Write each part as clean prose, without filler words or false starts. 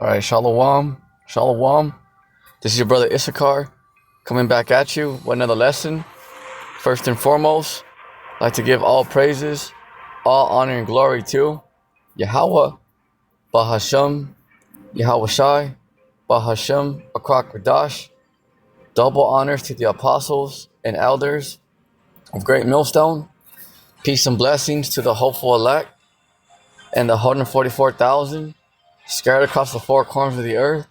All right, Shalom, Shalom. This is your brother Issachar coming back at you with another lesson. First and foremost, I'd like to give all praises, all honor and glory to Yahweh, Bahashem, Yahweh Shai, Bahashem, Akrak Radash. Double honors to the apostles and elders of Great Millstone. Peace and blessings to the hopeful elect and the 144,000 scattered across the four corners of the earth.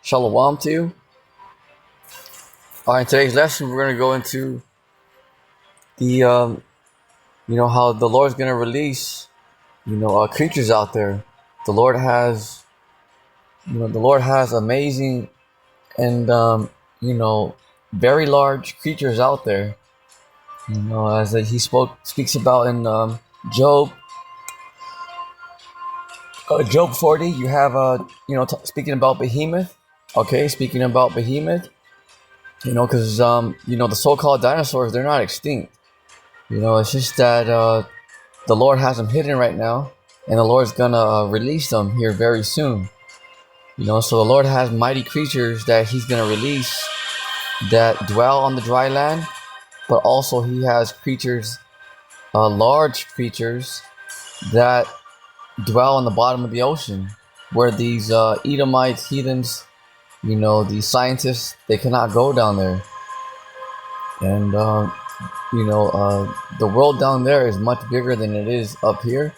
Shalom to you. All right, in today's lesson, we're going to go into the, how the Lord's going to release, creatures out there. The Lord has amazing and, very large creatures out there. As he speaks about in Job. Job 40, you have, speaking about Behemoth. Okay, speaking about Behemoth. Because, the so-called dinosaurs, they're not extinct. It's just that the Lord has them hidden right now. And the Lord's gonna release them here very soon. So the Lord has mighty creatures that he's gonna release that dwell on the dry land. But also he has creatures, large creatures, that dwell on the bottom of the ocean. Where these Edomites, heathens, these scientists, they cannot go down there. And, the world down there is much bigger than it is up here.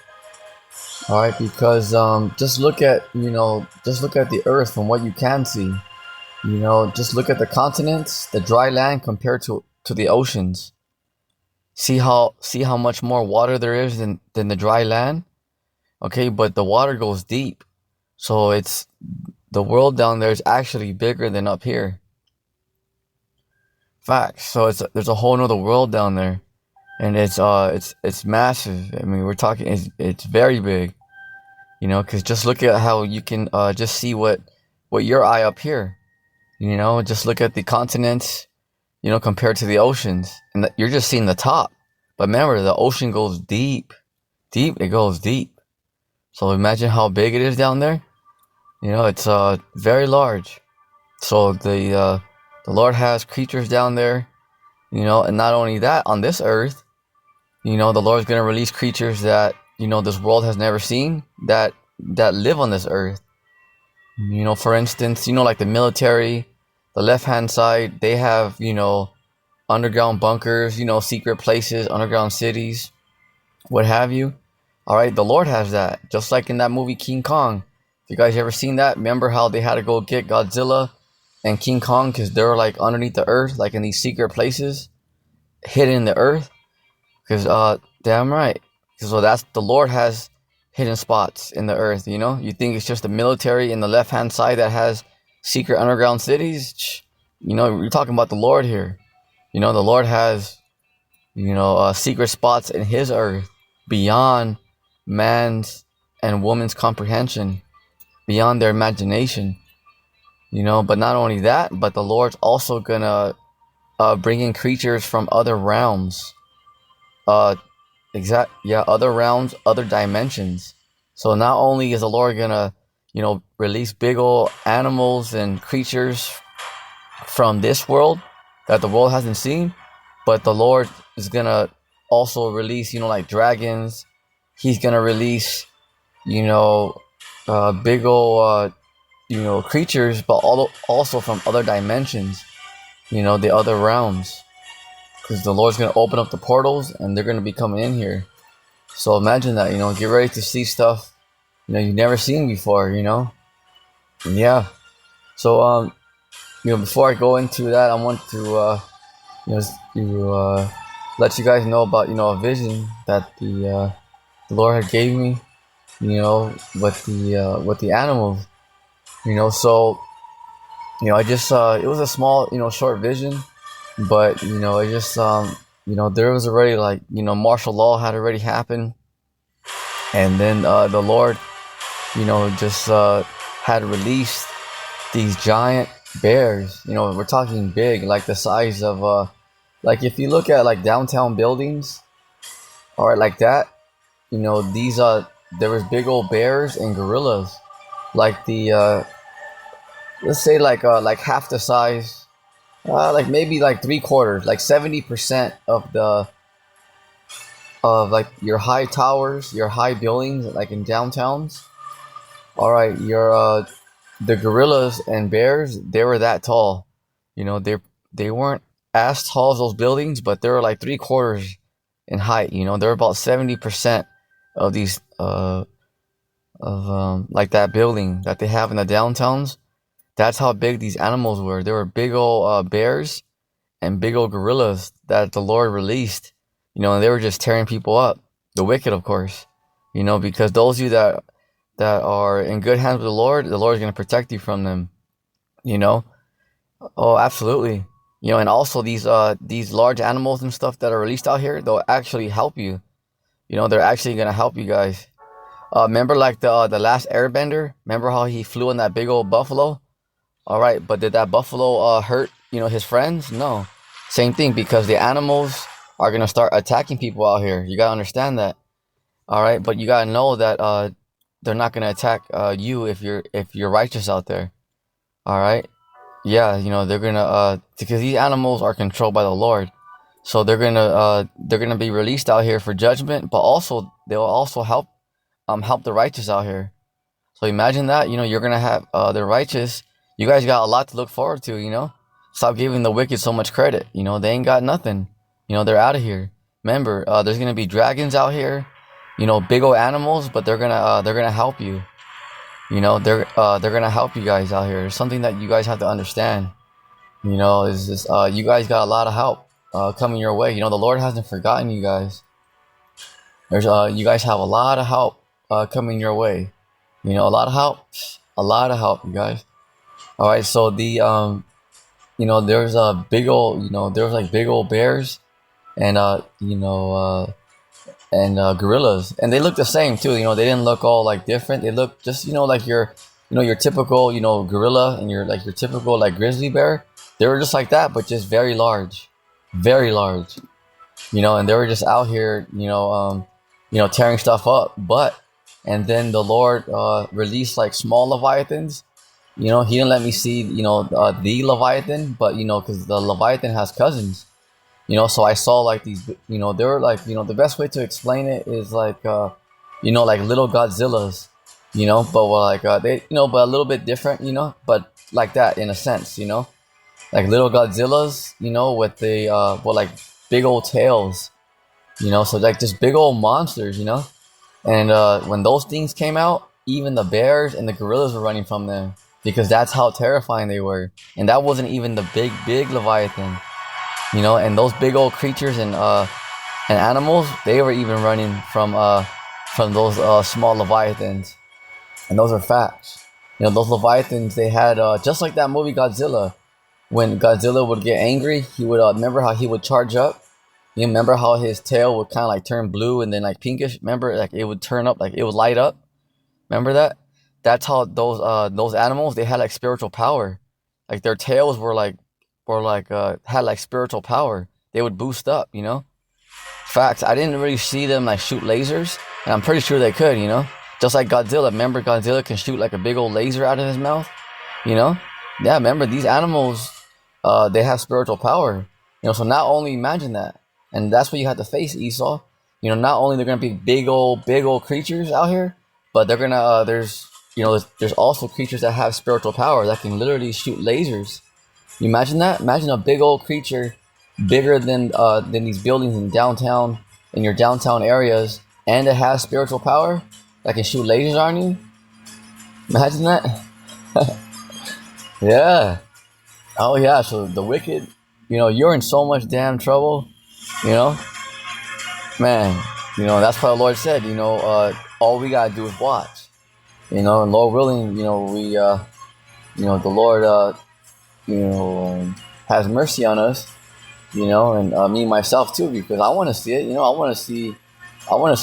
All right, because just look at the earth from what you can see. Just look at the continents, the dry land compared to the oceans. See how much more water there is than the dry land. Okay, but the water goes deep. So the world down there is actually bigger than up here. Facts. So there's a whole nother world down there. And it's massive. I mean, we're talking, it's very big. Because just look at how you can just see what your eye up here. Just look at the continents, compared to the oceans. And you're just seeing the top. But remember, the ocean goes deep. Deep, it goes deep. So imagine how big it is down there. It's very large. So the Lord has creatures down there, and not only that, on this earth, the Lord's going to release creatures that, this world has never seen that live on this earth. For instance, like the military, the left-hand side, they have, underground bunkers, secret places, underground cities, what have you. All right, the Lord has that, just like in that movie King Kong. If you guys ever seen that, remember how they had to go get Godzilla and King Kong because they're like underneath the earth, like in these secret places, hidden in the earth. Because damn right, so that's the Lord has hidden spots in the earth. You think it's just the military in the left-hand side that has secret underground cities? You're talking about the Lord here. The Lord has secret spots in his earth beyond man's and woman's comprehension, beyond their imagination. But not only that, but the Lord's also gonna bring in creatures from other realms. Other realms, other dimensions. So not only is the Lord gonna, release big old animals and creatures from this world that the world hasn't seen, but the Lord is gonna also release, like dragons. He's gonna release, big old, creatures, but also from other dimensions, the other realms. Because the Lord's going to open up the portals and they're going to be coming in here. So imagine that, get ready to see stuff, you've never seen before, And yeah. So, before I go into that, I want to, let you guys know about, a vision that the Lord had gave me, with the animals, So, I just, it was a small, short vision. But, it just, there was already martial law had already happened. And then, the Lord, just, had released these giant bears. We're talking big, like the size of, like if you look at like downtown buildings, or like that, these, there was big old bears and gorillas. Like the let's say like half the size, like maybe like three quarters, like 70% of the of like your high towers, your high buildings, like in downtowns. All right, your the gorillas and bears, they were that tall. You know, they weren't as tall as those buildings, but they were like three quarters in height. You know, they're about 70% of these of like that building that they have in the downtowns. That's how big these animals were. They were big old bears and big old gorillas that the Lord released. You know, and they were just tearing people up. The wicked, of course. You know, because those of you that are in good hands with the Lord is going to protect you from them. You know. Oh, absolutely. You know, and also these large animals and stuff that are released out here, they'll actually help you. You know, they're actually gonna help you guys. Remember like the last Airbender? Remember how he flew on that big old buffalo? All right, but did that buffalo hurt, you know, his friends? No. Same thing because the animals are gonna start attacking people out here. You gotta understand that. All right, but you gotta know that they're not gonna attack you if you're righteous out there. All right. Yeah, you know, they're gonna because these animals are controlled by the Lord. So they're gonna be released out here for judgment, but also they will also help the righteous out here. So imagine that, you know, you're gonna have the righteous. You guys got a lot to look forward to, you know. Stop giving the wicked so much credit. You know, they ain't got nothing. You know, they're out of here. Remember, there's gonna be dragons out here, you know, big old animals, but they're gonna help you. You know, they're gonna help you guys out here. It's something that you guys have to understand. You know, is this you guys got a lot of help coming your way. You know, the Lord hasn't forgotten you guys. There's you guys have a lot of help coming your way. You know, a lot of help, you guys. All right, so the you know, there's a big old, you know, there's like big old bears and gorillas, and they look the same too. You know, they didn't look all like different. They look just, you know, like your typical, you know, gorilla and your typical like grizzly bear. They were just like that, but just very large, very large. You know, and they were just out here, you know, tearing stuff up. But and then the Lord released like small leviathans. You know, He didn't let me see, you know, the leviathan, but you know, because the leviathan has cousins. You know, so I saw like these, you know, they were like, you know, the best way to explain it is like, you know, like little Godzillas, you know, but like, they, you know, but a little bit different, you know, but like that in a sense, you know, like little Godzillas, you know, with the, well, like big old tails, you know, so like just big old monsters, you know, and when those things came out, even the bears and the gorillas were running from them because that's how terrifying they were, and that wasn't even the big Leviathan. You know, and those big old creatures and animals, they were even running from those small leviathans, and those are facts. You know, those leviathans, they had just like that movie Godzilla. When Godzilla would get angry, he would remember how he would charge up. You remember how his tail would kind of like turn blue and then like pinkish. Remember, like it would turn up, like it would light up. Remember that? That's how those animals, they had like spiritual power. Like their tails were like had like spiritual power. They would boost up, you know? Facts. I didn't really see them like shoot lasers, and I'm pretty sure they could, you know? Just like Godzilla. Remember Godzilla can shoot like a big old laser out of his mouth, you know? Yeah, remember these animals they have spiritual power. You know, so not only imagine that. And that's what you have to face, Esau. You know, not only they're gonna be big old creatures out here, but they're gonna there's you know there's also creatures that have spiritual power that can literally shoot lasers. You imagine that? Imagine a big old creature, bigger than these buildings in downtown, in your downtown areas, and it has spiritual power that can shoot lasers on you. Imagine that. Yeah. Oh yeah. So the wicked, you know, you're in so much damn trouble. You know, man. You know that's why the Lord said, you know, all we gotta do is watch. You know, and Lord willing, you know, you know, the Lord, you know, has mercy on us, you know, and me myself too, because I want to see it. You know, I want to see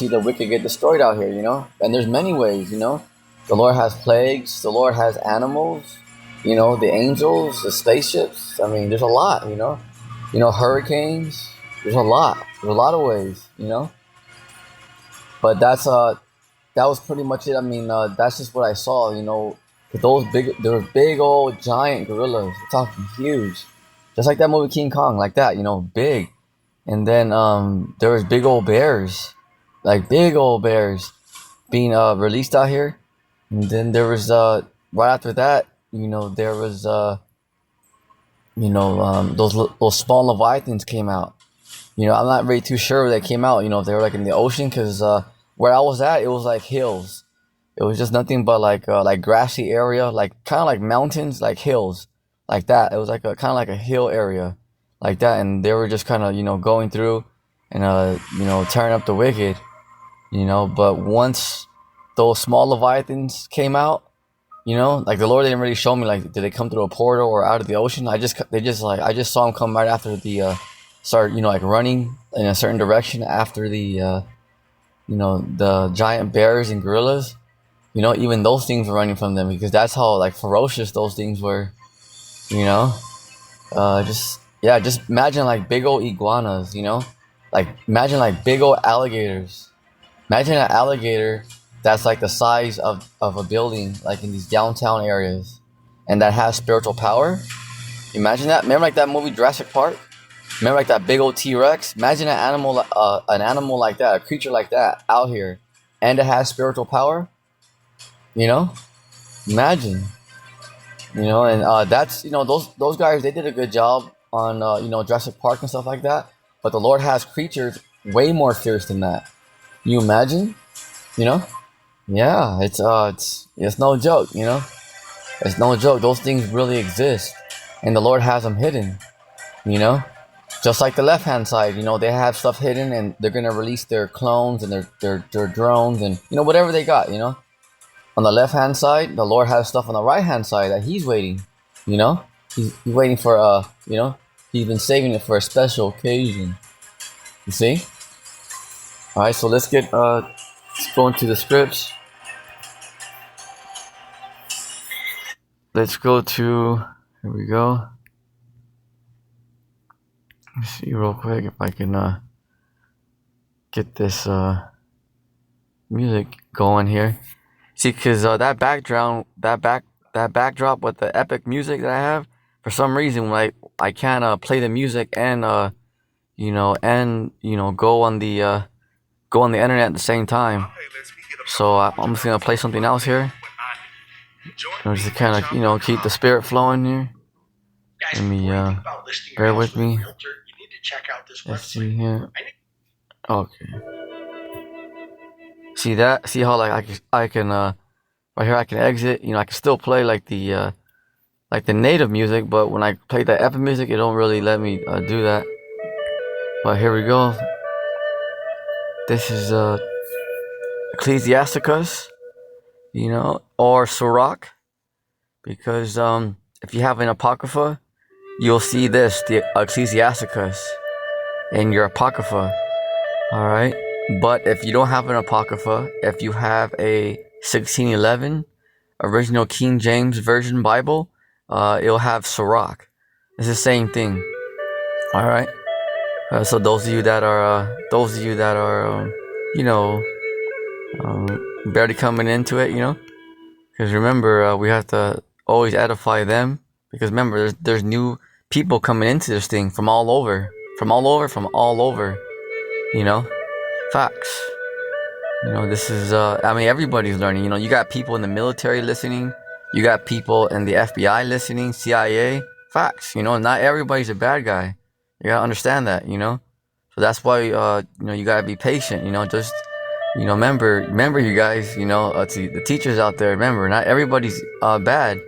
the wicked get destroyed out here. You know, and there's many ways. You know, the Lord has plagues. The Lord has animals. You know, the angels, the spaceships. I mean, there's a lot. You know, hurricanes. There's a lot. There's a lot of ways. You know, but that was pretty much it. I mean, that's just what I saw. You know, 'Cause there were big old giant gorillas. We're talking huge, just like that movie King Kong, like that, big. And then there was big old bears, like big old bears being released out here. And then there was right after that, there was those small leviathans came out. I'm not really too sure where they came out. If they were like in the ocean, because where I was at, it was like hills. It was just nothing but like grassy area, like kind of like mountains, like hills, like that. It was like a kind of like a hill area, like that, and they were just kind of going through and tearing up the wicked. But once those small leviathans came out, like the Lord didn't really show me like did they come through a portal or out of the ocean. I just saw them come right after the start like running in a certain direction after the giant bears and gorillas. Even those things were running from them because that's how like ferocious those things were. You know, just imagine like big old iguanas. Like imagine like big old alligators. Imagine an alligator that's like the size of a building, like in these downtown areas, and that has spiritual power. Imagine that. Remember like that movie Jurassic Park? Remember like that big old T-Rex? Imagine an animal like that, a creature like that out here, and it has spiritual power. You know, imagine. And that's those guys. They did a good job on Jurassic Park and stuff like that. But the Lord has creatures way more fierce than that. Can you imagine? You know? Yeah, it's no joke. It's no joke. Those things really exist, and the Lord has them hidden. You know, just like the left hand side. They have stuff hidden, and they're gonna release their clones and their drones and whatever they got. On the left hand side, the Lord has stuff on the right hand side that He's waiting. He's waiting for He's been saving it for a special occasion. You see? All right, so let's go into the scripts. Let's go to, here we go. Let's see real quick if I can get this music going here. See, cause that backdrop with the epic music that I have, for some reason, like I can't play the music and go on the internet at the same time. So I'm just gonna play something else here. Just to kind of keep the spirit flowing here. Let me bear with me. Let's see here. Okay. See that? See how like I can right here I can exit. I can still play like the native music, but when I play the epic music, it don't really let me do that. But here we go. This is Ecclesiasticus, or Sirach, because if you have an apocrypha, you'll see this, the Ecclesiasticus, in your apocrypha. All right, but if you don't have an apocrypha, if you have a 1611 original King James Version Bible, it'll have Sirach. It's the same thing. All right. So those of you that are barely coming into it, because remember we have to always edify them, because remember there's new people coming into this thing from all over. Facts. This is everybody's learning. You got people in the military listening, you got people in the FBI listening, CIA. Facts. Not everybody's a bad guy. You gotta understand that. So that's why you gotta be patient. Just remember you guys. To the teachers out there. Remember, not everybody's bad.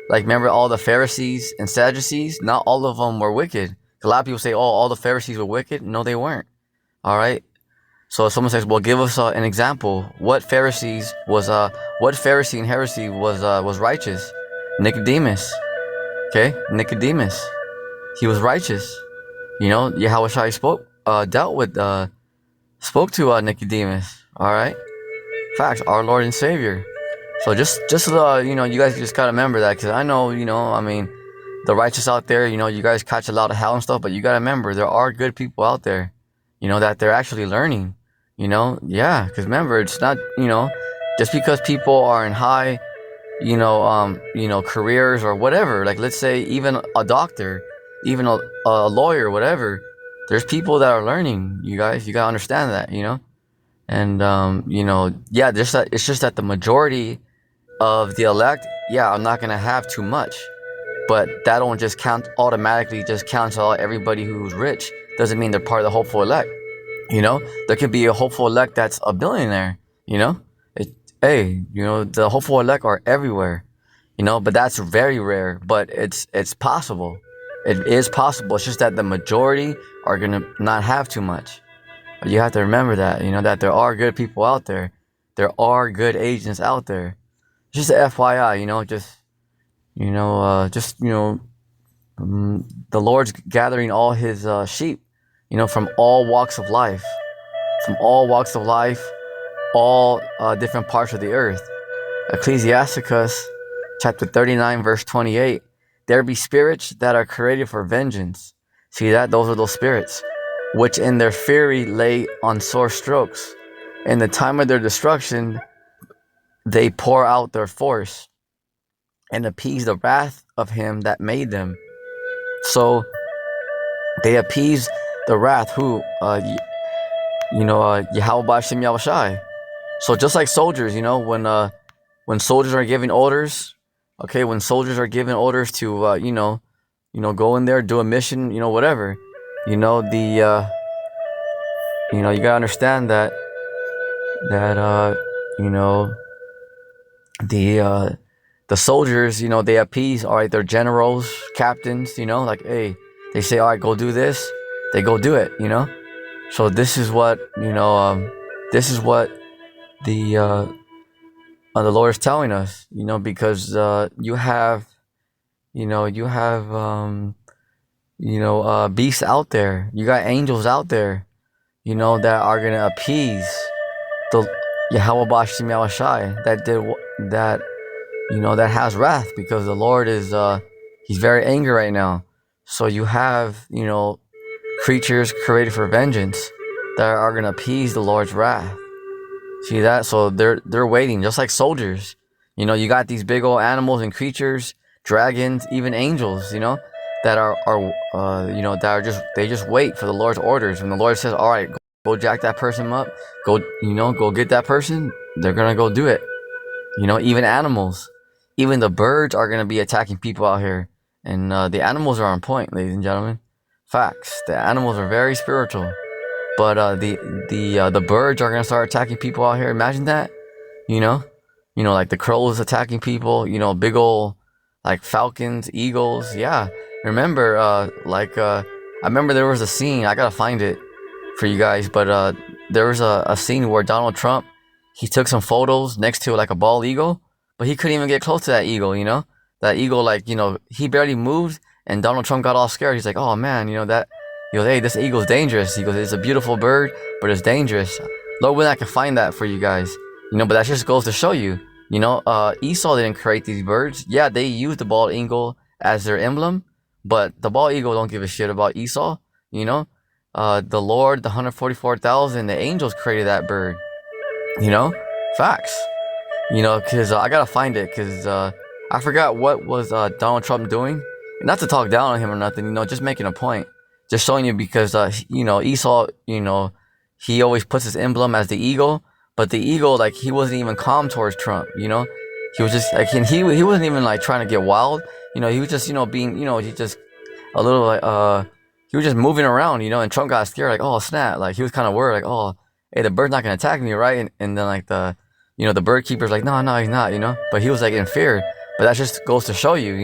Like remember all the Pharisees and Sadducees. Not all of them were wicked. A lot of people say, "Oh, all the Pharisees were wicked." No, they weren't. All right. So if someone says, "Well, give us an example. What Pharisee and heresy was righteous?" Nicodemus. Okay, Nicodemus. He was righteous. Yahushua spoke to Nicodemus. All right, facts. Our Lord and Savior. So just you guys just gotta remember that, because I know the righteous out there. You guys catch a lot of hell and stuff, but you gotta remember there are good people out there. That they're actually learning. Because remember, it's not just because people are in high careers or whatever. Like, let's say even a doctor, even a lawyer, whatever. There's people that are learning. You guys, you gotta understand that. And yeah, just that it's just that the majority of the elect, yeah, I'm not gonna have too much, but that don't just count automatically. Just counts out everybody who's rich. Doesn't mean they're part of the hopeful elect. There could be a hopeful elect that's a billionaire. You know, it, hey, the hopeful elect are everywhere. But that's very rare. But it's possible. It is possible. It's just that the majority are gonna not have too much. But you have to remember that. That there are good people out there. There are good agents out there. Just a FYI. The Lord's gathering all His sheep. From all walks of life. From all walks of life, all different parts of the earth. Ecclesiasticus chapter 39 verse 28. There be spirits that are created for vengeance. See that? Those are those spirits, which in their fury lay on sore strokes. In the time of their destruction, they pour out their force and appease the wrath of him that made them. So they appease the wrath who? Yahweh B'Shem Yahushai. So just like soldiers, when soldiers are giving orders, okay, when soldiers are giving orders to, go in there, do a mission, whatever, you gotta understand that, the soldiers, they appease, all right, they're generals, captains, like, hey, they say, all right, go do this, they go do it, So this is what, this is what the Lord is telling us, because you have beasts out there, you got angels out there, that are gonna appease the Yahweh B'Shem Yahushai that has wrath, because the Lord is He's very angry right now. So you have creatures created for vengeance that are gonna appease the Lord's wrath. See that? So they're waiting, just like soldiers. You got these big old animals and creatures, dragons, even angels. That are that are they just wait for the Lord's orders. When the Lord says, "All right, go jack that person up, go get that person," they're gonna go do it. Even animals, even the birds are gonna be attacking people out here, and the animals are on point, ladies and gentlemen. Facts. The animals are very spiritual. But the birds are gonna start attacking people out here. Imagine that, like the crows attacking people. Big old like falcons, eagles. Yeah, remember I remember there was a scene. I gotta find it for you guys. But there was a scene where Donald Trump, he took some photos next to like a bald eagle, but he couldn't even get close to that eagle. That eagle, like, he barely moved, and Donald Trump got all scared. He's like, oh man, that. He goes, hey, this eagle's dangerous. He goes, it's a beautiful bird, but it's dangerous. Lord willing, I can find that for you guys. But that just goes to show you, Esau didn't create these birds. Yeah, they used the bald eagle as their emblem, but the bald eagle don't give a shit about Esau. The Lord, the 144,000, the angels created that bird. Facts. Because I gotta find it, because I forgot what was Donald Trump doing. Not to talk down on him or nothing, just making a point. Just showing you, because Esau, he always puts his emblem as the eagle, but the eagle, like, he wasn't even calm towards Trump. He was just like, he wasn't even like trying to get wild. He was just being, he just a little like he was just moving around, and Trump got scared, like, oh snap, like he was kind of worried, like, oh, hey, the bird's not gonna attack me, right? And then like the bird keeper's like, no, he's not, but he was like in fear. But that just goes to show you,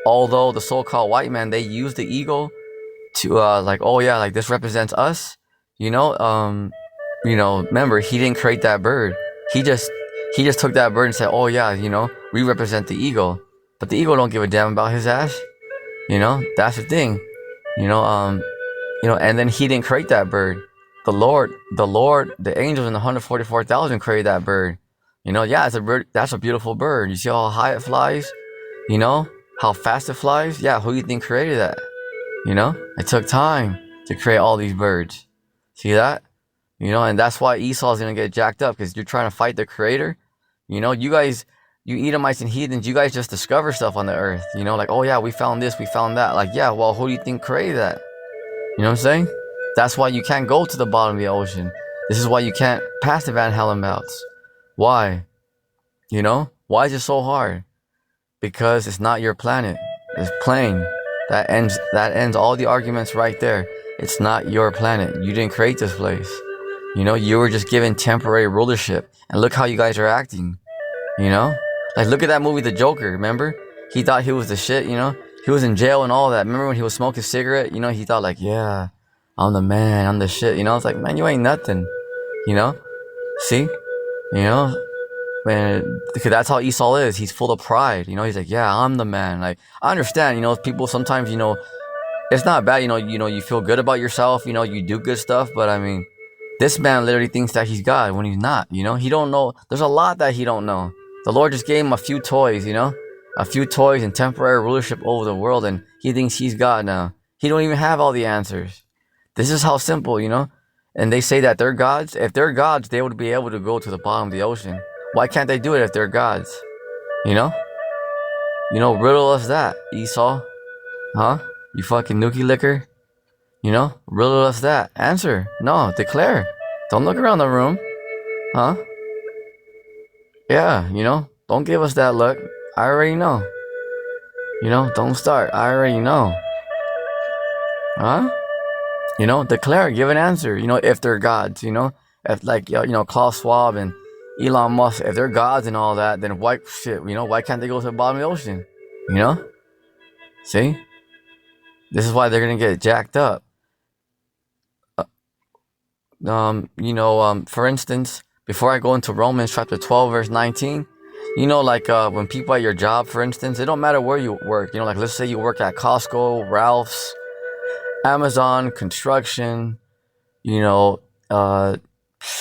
although the so-called white man, they use the eagle to like, oh yeah, like this represents us, remember, he didn't create that bird. He just took that bird and said, oh yeah, we represent the eagle, but the eagle don't give a damn about his ass. That's the thing. And then he didn't create that bird. The Lord, the angels and the 144,000 created that bird. Yeah, it's a bird. That's a beautiful bird. You see how high it flies? How fast it flies? Yeah, who do you think created that? It took time to create all these birds. See that? And that's why Esau's gonna get jacked up, because you're trying to fight the creator. You guys, You Edomites and heathens, you guys just discover stuff on the earth. You know, like, oh yeah, we found this, we found that. Like, yeah, well, who do you think created that? You know what I'm saying? That's why you can't go to the bottom of the ocean. This is why you can't pass the Van Halen belts. Why? You know? Why is it so hard? Because it's not your planet. It's plain. That ends all the arguments right there. It's not your planet. You didn't create this place. You know, you were just given temporary rulership. And look how you guys are acting. You know? Like, look at that movie, The Joker, remember? He thought he was the shit, you know? He was in jail and all that. Remember when he was smoking a cigarette? You know, he thought like, yeah, I'm the man, I'm the shit. You know, it's like, man, you ain't nothing. You know? See? You know? Man, because that's how Esau is. He's full of pride. You know, he's like, yeah, I'm the man. Like, I understand, you know, people sometimes, you know, it's not bad, you feel good about yourself, you know, you do good stuff, but I mean, this man literally thinks that he's God when he's not, you know? He don't know. There's a lot that he don't know. The Lord just gave him a few toys, you know? A few toys and temporary rulership over the world, and he thinks he's God now. He don't even have all the answers. This is how simple, you know? And they say that they're gods. If they're gods, they would be able to go to the bottom of the ocean. Why can't they do it if they're gods? You know? You know, riddle us that, Esau. Huh? You fucking nookie licker? You know? Riddle us that. Answer. No, declare. Don't look around the room. Huh? Yeah, you know? Don't give us that look. I already know. You know? Don't start. I already know. Huh? You know? Declare. Give an answer. You know, if they're gods, you know? If, like, you know, Klaus Schwab and Elon Musk, if they're gods and all that, then why, shit, you know, why can't they go to the bottom of the ocean? You know? See? This is why they're gonna get jacked up. For instance, before I go into Romans chapter 12, verse 19, you know, like, when people at your job, for instance, it don't matter where you work, you know, like, let's say you work at Costco, Ralph's, Amazon, construction, you know,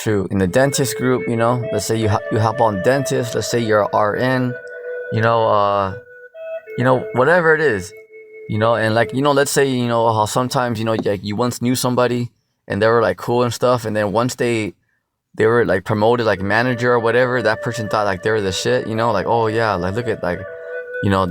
in the dentist group, you know, let's say you help on dentist, let's say you're a RN, you know, whatever it is, you know, and like, you know, let's say, you know, how sometimes, you know, like you once knew somebody and they were like cool and stuff, and then once they were like promoted like manager or whatever, that person thought like they were the shit, you know, like, oh yeah, like look at, like, you know,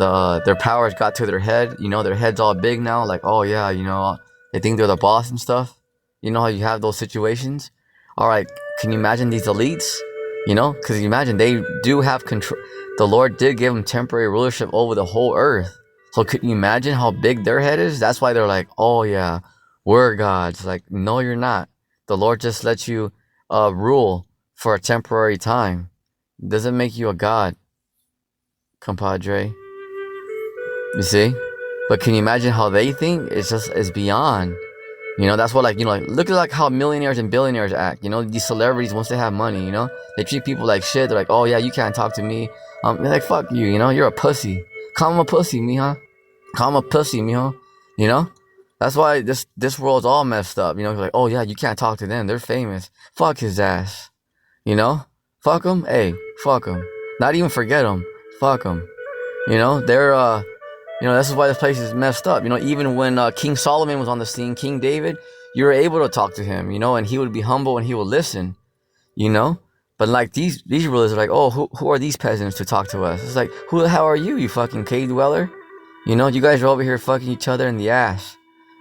their powers got to their head, you know, their head's all big now, like, oh yeah, you know, they think they're the boss and stuff. You know how you have those situations? All right, can you imagine these elites? You know, because you imagine they do have control. The Lord did give them temporary rulership over the whole earth. So could you imagine how big their head is? That's why they're like, oh yeah, we're gods. Like, no, you're not. The Lord just lets you rule for a temporary time. It doesn't make you a god, compadre. You see? But can you imagine how they think? It's beyond. You know, that's what, like, you know, like, look at like how millionaires and billionaires act. You know, these celebrities, once they have money, you know, they treat people like shit. They're like, oh yeah, you can't talk to me. They're like, fuck you, you know, you're a pussy. Call him a pussy, mija. Call him a pussy, mijo. You know? That's why this world's all messed up. You know, like, oh yeah, you can't talk to them. They're famous. Fuck his ass. You know? Fuck him. Hey, fuck him. Not even forget him. Fuck him. You know, you know, this is why this place is messed up. You know, even when King Solomon was on the scene, King David, you were able to talk to him, you know, and he would be humble and he would listen, you know. But like these rulers are like, oh, who are these peasants to talk to us? It's like, who the hell are you, you fucking cave dweller? You know, you guys are over here fucking each other in the ass.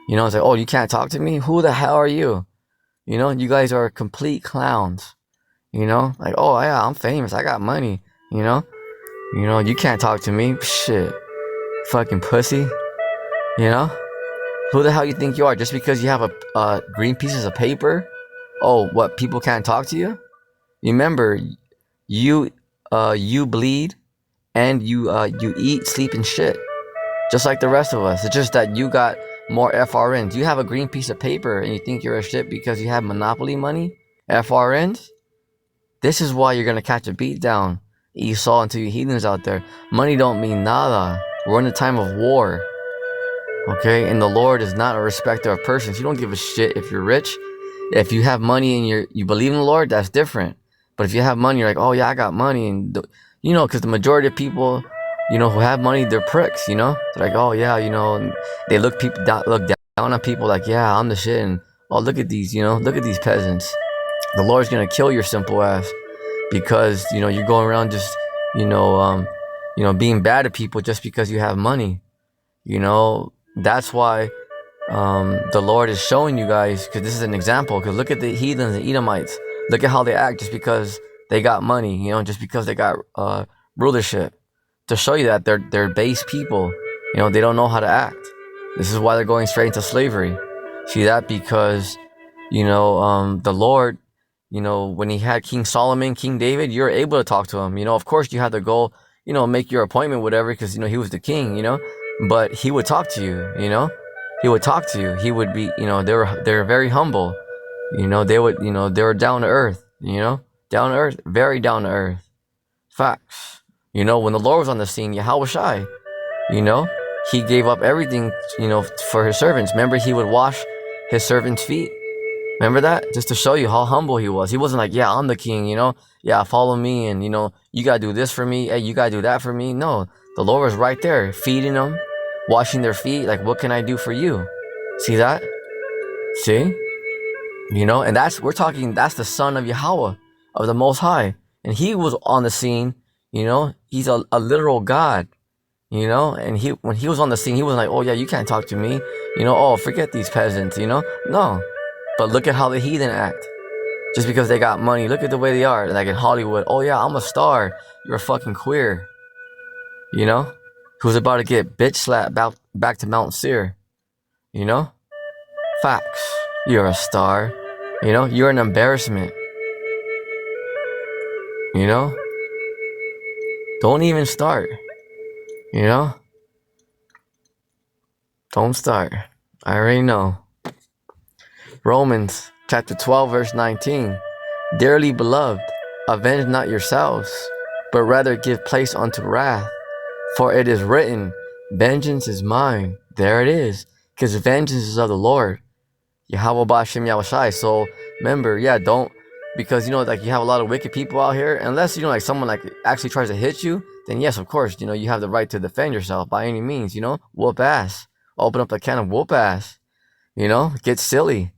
You know, it's like, oh, you can't talk to me? Who the hell are you? You know, you guys are complete clowns. You know, like, oh yeah, I'm famous, I got money. You know, you can't talk to me. Shit. Fucking pussy, you know? Who the hell you think you are? Just because you have a green pieces of paper? Oh, what, people can't talk to you? Remember, you bleed and you eat, sleep, and shit. Just like the rest of us. It's just that you got more FRNs. You have a green piece of paper and you think you're a shit because you have monopoly money? FRNs? This is why you're gonna catch a beat down, Esau, and to you heathens out there. Money don't mean nada. We're in a time of war, okay? And the Lord is not a respecter of persons. You don't give a shit if you're rich. If you have money and you believe in the Lord, that's different. But if you have money, you're like, oh yeah, I got money. And, you know, because the majority of people, you know, who have money, they're pricks, you know? They're like, oh yeah, you know, and they look down on people like, yeah, I'm the shit. And, oh, look at these, you know, look at these peasants. The Lord's going to kill your simple ass because, you know, you're going around just you know, being bad to people just because you have money. That's why the Lord is showing you guys, because this is an example. Because look at the heathens and Edomites. Look at how they act just because they got money. Just because they got rulership. To show you that they're base people. They don't know how to act. This is why they're going straight into slavery. See that? Because the Lord, when he had King Solomon, King David, you're able to talk to him. Of course you had to go, make your appointment, whatever, because he was the king. But he would talk to you. He would talk to you. He would be, they're very humble. They were down to earth. Down to earth, very down to earth. Facts. When the Lord was on the scene, Yahweh Shai, he gave up everything, for his servants. Remember, he would wash his servants' feet. Remember that? Just to show you how humble he was. He wasn't like, yeah, I'm the king, yeah, follow me, and you gotta do this for me, hey, you gotta do that for me. No, the Lord was right there, feeding them, washing their feet. Like, what can I do for you? See that? See? And that's the son of Yahweh, of the Most High. And he was on the scene, he's a literal God, and when he was on the scene, he was like, oh yeah, you can't talk to me, oh, forget these peasants, no. But look at how the heathen act. Just because they got money, look at the way they are. Like in Hollywood, oh yeah, I'm a star, you're a fucking queer, who's about to get bitch slapped back to Mount Seir, Facts. You're a star. You're an embarrassment. Don't even start. Don't start. I already know. Romans chapter 12, verse 19. Dearly beloved, avenge not yourselves, but rather give place unto wrath. For it is written, vengeance is mine. There it is. Because vengeance is of the Lord. Yahweh Ba'Shem Yahushai. So remember, don't, because like you have a lot of wicked people out here. Unless like someone like actually tries to hit you, then yes, of course, you have the right to defend yourself by any means. Whoop ass, open up the can of whoop ass. Get silly.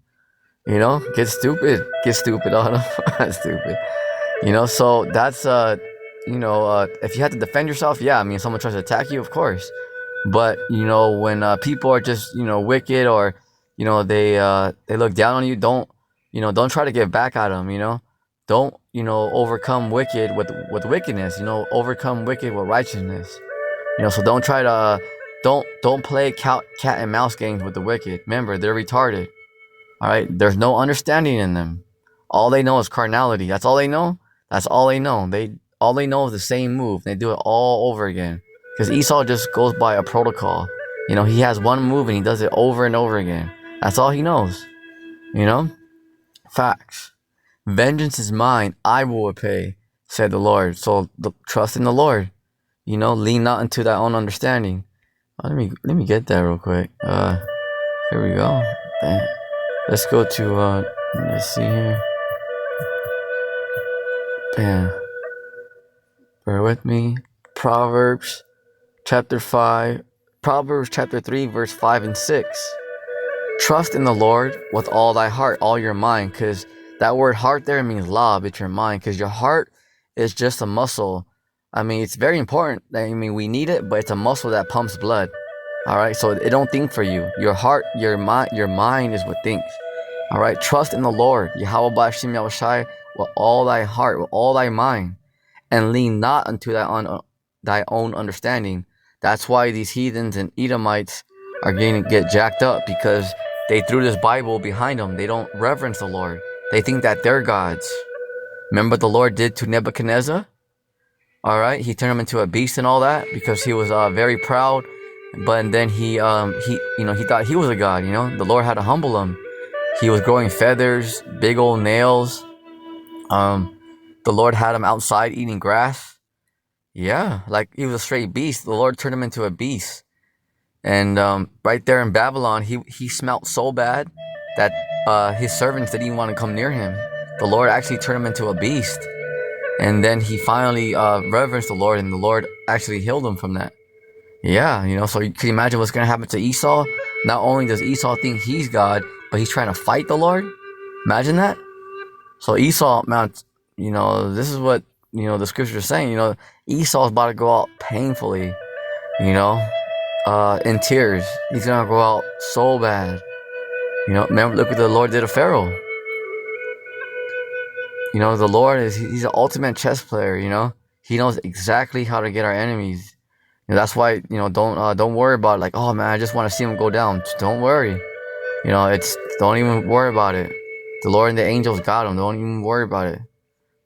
Get stupid. Oh no, stupid. So that's if you have to defend yourself, someone tries to attack you, of course. But when people are just wicked, or they look down on you, don't try to get back at them. Don't overcome wicked with wickedness. Overcome wicked with righteousness. So don't try to don't play cat and mouse games with the wicked. Remember, they're retarded. All right, there's no understanding in them. All they know is carnality. That's all they know. All they know is the same move. They do it all over again. Because Esau just goes by a protocol. He has one move and he does it over and over again. That's all he knows. Facts. Vengeance is mine, I will repay, said the Lord. So trust in the Lord. Lean not into thy own understanding. Let me get that real quick. Here we go. Damn. Let's go to let's see here. Bam. Bear with me. Proverbs chapter 3, verse 5 and 6. Trust in the Lord with all thy heart, all your mind, because that word heart there means lob, it's your mind, because your heart is just a muscle. It's very important. We need it, but it's a muscle that pumps blood. All right, so it don't think for you. Your heart, your mind is what thinks. All right, trust in the Lord, Yahweh Ba'Shem Yahushai, with all thy heart, with all thy mind, and lean not unto thy own understanding. That's why these heathens and Edomites are going to get jacked up, because they threw this Bible behind them. They don't reverence the Lord. They think that they're gods. Remember what the Lord did to Nebuchadnezzar? All right, he turned him into a beast and all that because he was very proud. But then he thought he was a god. The Lord had to humble him. He was growing feathers, big old nails. The Lord had him outside eating grass. Yeah, like he was a straight beast. The Lord turned him into a beast. And right there in Babylon, he smelt so bad that his servants didn't even want to come near him. The Lord actually turned him into a beast. And then he finally reverenced the Lord, and the Lord actually healed him from that. Yeah, so you can imagine what's going to happen to Esau. Not only does Esau think he's God, but he's trying to fight the Lord. Imagine that. So Esau, man, this is what the scriptures are saying, Esau's about to go out painfully, you know, in tears. He's gonna go out so bad. Remember, look what the Lord did to Pharaoh. The Lord he's an ultimate chess player, He knows exactly how to get our enemies. That's why, don't worry about it, like, oh man, I just want to see him go down. Just don't worry. Don't even worry about it. The Lord and the angels got him. Don't even worry about it.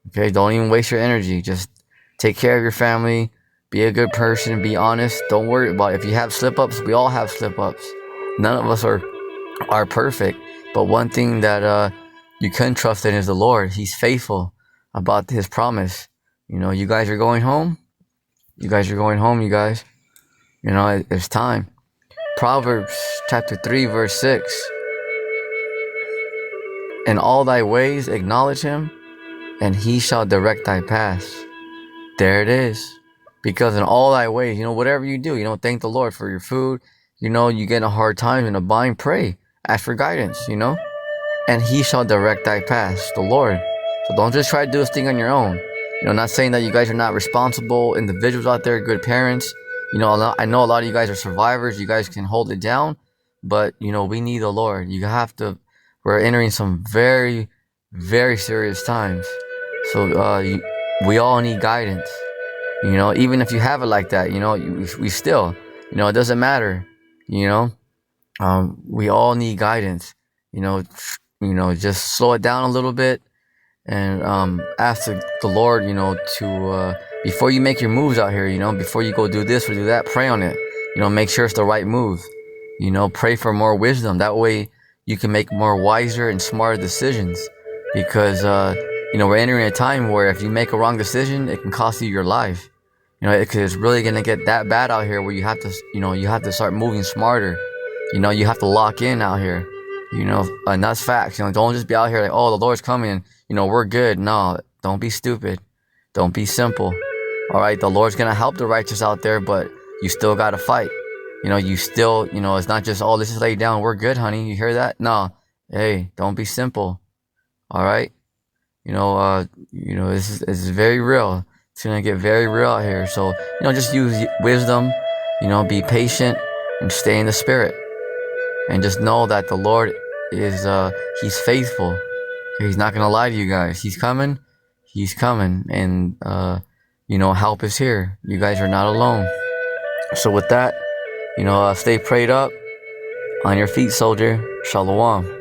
Okay, don't even waste your energy. Just take care of your family. Be a good person. Be honest. Don't worry about it. If you have slip-ups, we all have slip-ups. None of us are perfect. But one thing that you can trust in is the Lord. He's faithful about His promise. You guys are going home. You guys are going home, you guys. It's time. Proverbs chapter 3, verse 6. In all thy ways acknowledge Him, and He shall direct thy paths. There it is. Because in all thy ways, whatever you do, thank the Lord for your food. You get in a hard time, in a bind, pray. Ask for guidance, and He shall direct thy paths, the Lord. So don't just try to do this thing on your own. Not saying that you guys are not responsible individuals out there, good parents. I know a lot of you guys are survivors. You guys can hold it down, but we need the Lord. We're entering some very, very serious times. So we all need guidance. Even if you have it like that, we still, it doesn't matter. We all need guidance. Just slow it down a little bit, and ask the Lord, to before you make your moves out here, before you go do this or do that, pray on it. Make sure it's the right move. Pray for more wisdom. That way you can make more wiser and smarter decisions. Because we're entering a time where if you make a wrong decision, it can cost you your life. It's really gonna get that bad out here where you have to start moving smarter. You have to lock in out here. And that's facts. Don't just be out here like, oh, the Lord's coming. We're good. No, don't be stupid. Don't be simple. All right, the Lord's gonna help the righteous out there, but you still gotta fight. You still, it's not just, oh, let's just lay down. We're good, honey. You hear that? No. Hey, don't be simple. All right. This is very real. It's gonna get very real out here. So, just use wisdom. Be patient and stay in the Spirit. And just know that the Lord is, He's faithful. He's not gonna lie to you guys. He's coming. He's coming. And, help is here. You guys are not alone. So with that, stay prayed up. On your feet, soldier. Shalom.